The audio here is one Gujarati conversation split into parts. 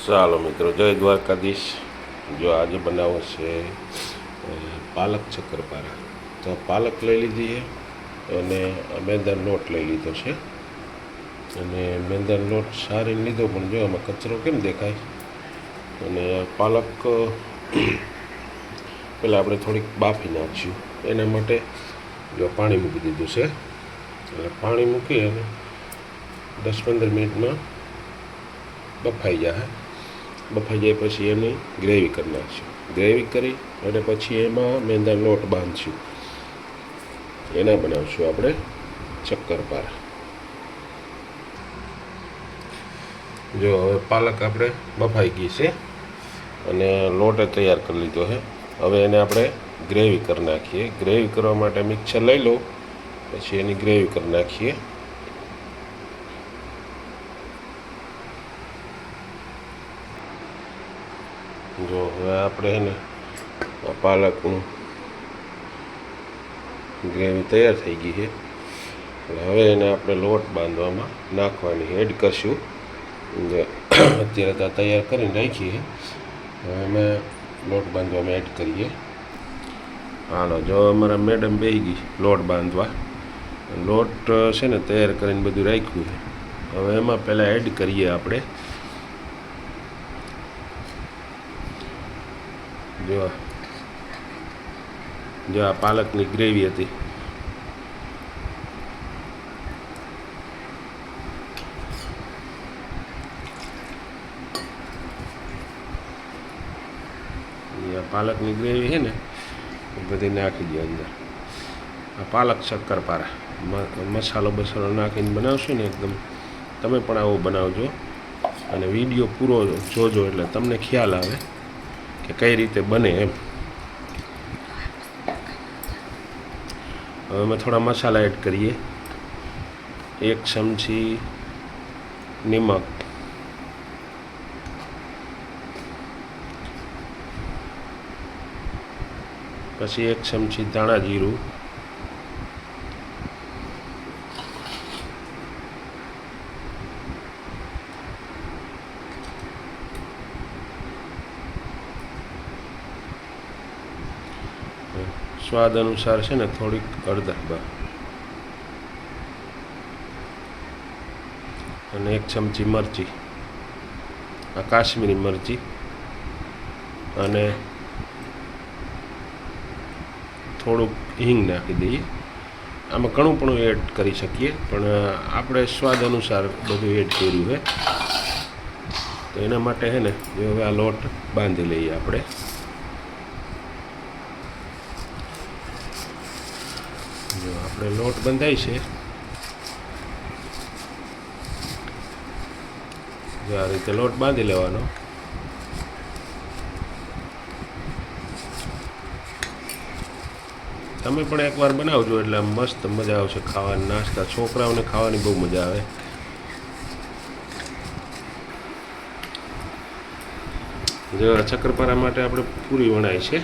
ચાલો મિત્રો, જય દ્વારકાધીશ। જો આજે બનાવો છે પાલક શક્કરપારા। તો પાલક લઈ લીધી છે અને મેંદાનો લોટ લઈ લીધો છે અને મેંદાનો લોટ સારી લીધો, પણ જો આમાં કચરો કેમ દેખાય। અને પાલક પહેલાં આપણે થોડીક બાફી નાખીશું, એના માટે જો પાણી મૂકી દીધું છે। એટલે પાણી મૂકી અને 10-15 મિનિટમાં બફાઈ જાય। બફાઈ જાય પછી એની ગ્રેવી કરી નાખીશું। ગ્રેવી કરી અને પછી એમાં મેંદાનો લોટ બાંધીશું, એના બનાવશું આપણે શક્કરપારા। જો હવે પાલક આપણે બફાઈ ગઈ છે અને લોટ તૈયાર કરી લીધો છે। હવે એને આપણે ગ્રેવી કરી નાખીએ। ગ્રેવી કરવા માટે મિક્સર લઈ લો, પછી એની ગ્રેવી કરી નાખીએ। જો હવે આપણે એને પાલકનું ગ્રેવી તૈયાર થઈ ગઈ છે। હવે એને આપણે લોટ બાંધવામાં નાખવાની એડ કરશું। અત્યારે તો તૈયાર કરીને રાખીએ, હવે અમે લોટ બાંધવામાં એડ કરીએ। હાલો, જો અમારા મેડમ બેસી ગઈ લોટ બાંધવા। લોટ છે ને તૈયાર કરીને બધું રાખ્યું છે। હવે એમાં પહેલાં એડ કરીએ આપણે જો આ પાલકની ગ્રેવી હતી, પાલકની ગ્રેવી છે ને એ બધી નાખી દો અંદર। આ પાલક શક્કરપારા મસાલો બસાલો નાખીને બનાવશું ને એકદમ, તમે પણ આવો બનાવજો અને વિડીયો પૂરો જોજો એટલે તમને ખ્યાલ આવે કે કઈ રીતે બને એમ। હવે અમે થોડા મસાલા એડ કરીએ। 1 ચમચી નિમક, પછી 1 ચમચી ધાણા જીરું, સ્વાદ અનુસાર છે ને થોડીક હળદર અને 1 ચમચી મરચી, આ કાશ્મીરી મરચી, અને થોડુંક હિંગ નાખી દઈએ। આમાં ઘણું પણ એડ કરી શકીએ, પણ આપણે સ્વાદ અનુસાર બધું એડ કર્યું છે। તો એના માટે છે ને હવે આ લોટ બાંધી લઈએ આપણે। જો આપણે લોટ બંધાય છે, જો આ રીતે લોટ બાંધી લેવાનો। તમે પણ એકવાર બનાવજો એટલે મસ્ત મજા આવશે ખાવાની, નાસ્તા છોકરાઓને ખાવાની બહુ મજા આવે। જો શક્કરપારા માટે આપણે પૂરી વણાય છે,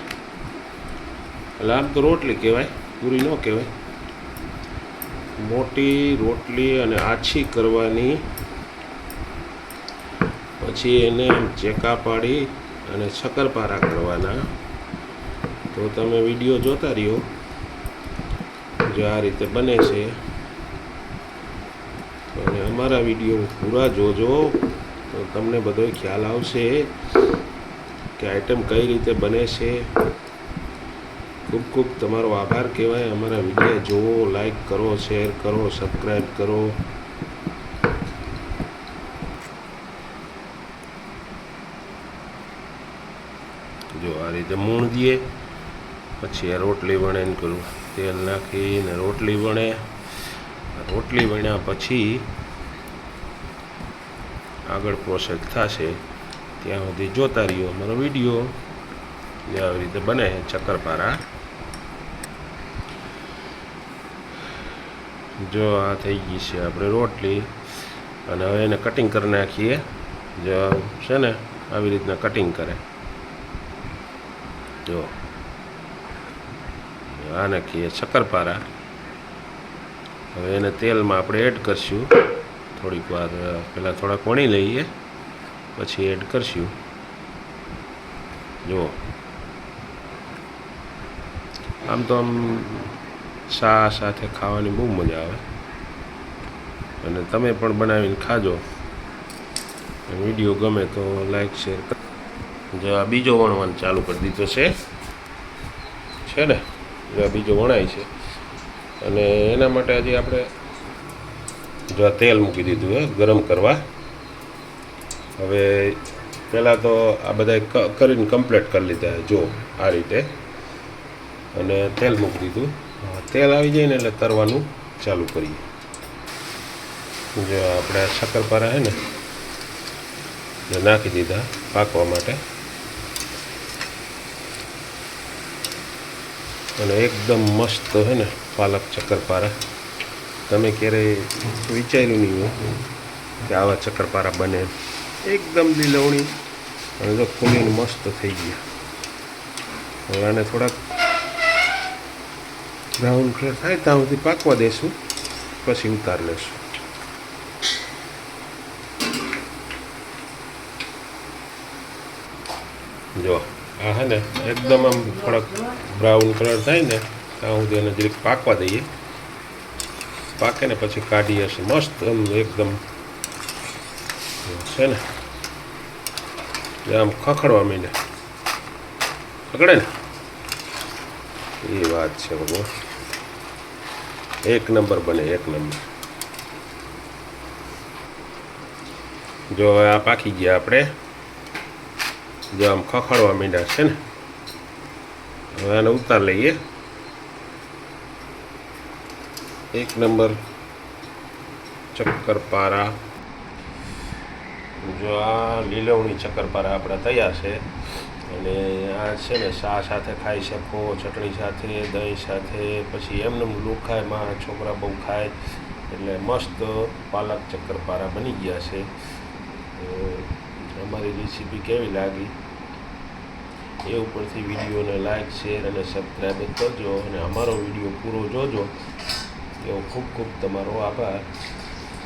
એટલે આમ તો રોટલી કહેવાય, પૂરી ન કહેવાય। મોટી રોટલી અને આછી કરવાની, પછી એને ચેકા પાડી અને શક્કરપારા કરવાના। તો તમે વિડીયો જોતા રહ્યો, જો આ રીતે બને છે। અને અમારા વિડીયો પૂરા જોજો તો તમને બધો ખ્યાલ આવશે કે આઈટમ કઈ રીતે બને છે। ખૂબ ખૂબ તમારો આભાર કહેવાય। અમારા વિડીયો જોવો, લાઈક કરો, શેર કરો, સબસ્ક્રાઈબ કરો। જો આ રીતે મૂણ દઈએ, પછી આ રોટલી વણે ને કરું તેલ નાખીને રોટલી વણે। રોટલી વણ્યા પછી આગળ પ્રોસેસ થશે, ત્યાં સુધી જોતા રહ્યો અમારો વિડીયો। આવી રીતે બને શક્કરપારા। જો આ થઈ ગઈ છે આપણે રોટલી, અને હવે એને કટિંગ કરી નાખીએ। જો છે ને આવી રીતના કટિંગ કરે, જો આ નાખીએ શક્કરપારા। હવે એને તેલમાં આપણે એડ કરશું। થોડીક વાર પહેલાં થોડાક વણી લઈએ, પછી એડ કરશું. જુઓ, આમ તો આમ ચા સાથે ખાવાની બહુ મજા આવે, અને તમે પણ બનાવીને ખાજો. વિડીયો ગમે તો લાઈક શેર કરો. જો આ બીજો વણવાનું ચાલુ કરી દીધો છે ને, જો આ બીજો વણાય છે, અને એના માટે હજી આપણે જો આ તેલ મૂકી દીધું હે ગરમ કરવા. હવે પહેલાં તો આ બધા કરીને કમ્પ્લીટ કરી લીધા જો આ રીતે, અને તેલ મૂકી દીધું. તેલ આવી જાય ને એટલે તરવાનું ચાલુ કરીએ. જો આપણે આ શક્કરપારા છે ને જે નાખી દીધા પાકવા માટે, અને એકદમ મસ્ત છે ને પાલક શક્કરપારા. તમે ક્યારેય વિચાર્યું નહીં હોય કે આવા શક્કરપારા બને. એકદમ લીલવણી અને જો ફૂલીને મસ્ત થઈ ગયા. હવે આને થોડાક બ્રાઉન કલર થાય ત્યાં સુધી પાકવા દેશું, પછી ઉતાર લેશું. જો આ હે ને એકદમ આમ થોડાક બ્રાઉન કલર થાય ને ત્યાં સુધી એને જરીક પાકવા દઈએ. પાકે ને પછી કાઢીએ છીએ મસ્ત આમ એકદમ છે ને, આમ ખખડવા માંડે, ખકડે ને એ વાત છે ભગવાન. એક નંબર બને, એક નંબર. જો આ પાકી ગયા આપણે, જો આમ ખખડવા માંડ્યા છે ને. હવે આને ઉતાર લઈએ. એક નંબર શક્કરપારા. જો આ લીલવણી શક્કરપારા આપણા તૈયાર છે, અને આ છે ને ચા સાથે ખાઈ શકો, ચટણી સાથે, દહીં સાથે, પછી એમને લુખાય માં છોકરા બહુ ખાય, એટલે મસ્ત પાલક શક્કરપારા બની ગયા છે. અમારી રેસીપી કેવી લાગી એ ઉપરથી વિડીયોને લાઈક શેર અને સબસ્ક્રાઈબ કરજો, અને અમારો વિડીયો પૂરો જોજો. એવો ખૂબ ખૂબ તમારો આભાર.